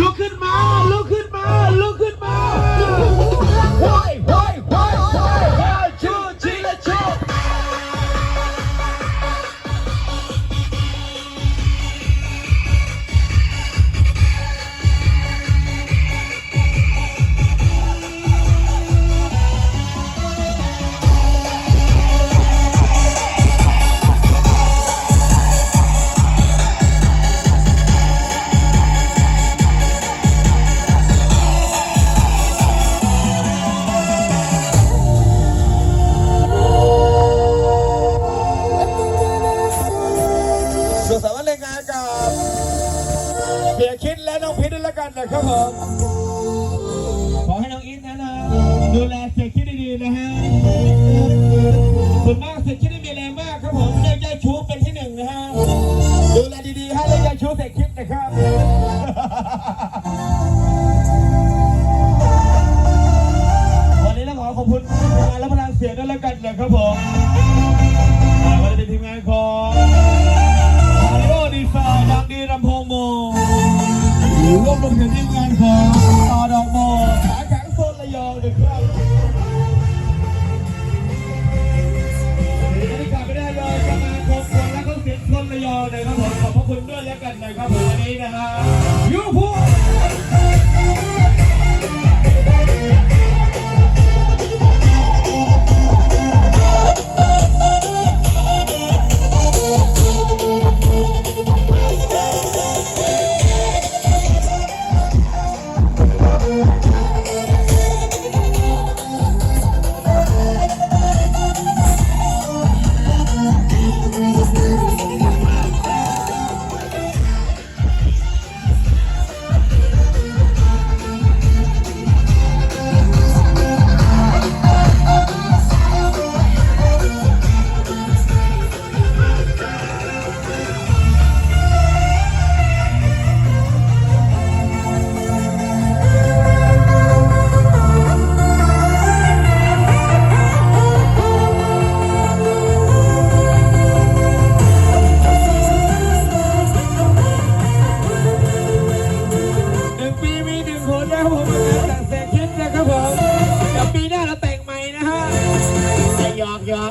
ลุกขึ้นมาลุกขึ้นมาลุกขึ้นมาว้ายว้ายว้ายว้ายชูชีละชูสุขสันต์วันแรงงานกับเสียคิดและน้องพิษด้วยละกันนะครับผมขอให้น้องอินนะดูแลเสียคิดดีๆนะฮะส่วนมากเสียคิดไม่มีแรงมากครับผมเรื่องใจชู้เป็นที่หนึ่งนะฮะดูแลดีๆให้เรื่องใจชู้เสียคิดนะครับวันนี้ต้องขอขอบคุณทีมงานและพลังเสียงด้วยละกันนะครับผมวันนี้เป็นทีมงานของดีไซน์ดังดีลำโพงโมร่วมลงถึงทีมงานของต่อดอกโมขาแข็งโซนระยองเด็กครับนี่กลับไปได้เลยสมาคมคนและเขาเสียงคนระยองเลยครับผมขอบพระคุณด้วยแล้วกันนะครับผมวันนี้นะฮะยูพูปีหน้าเราแต่งใหม่นะฮะหยอก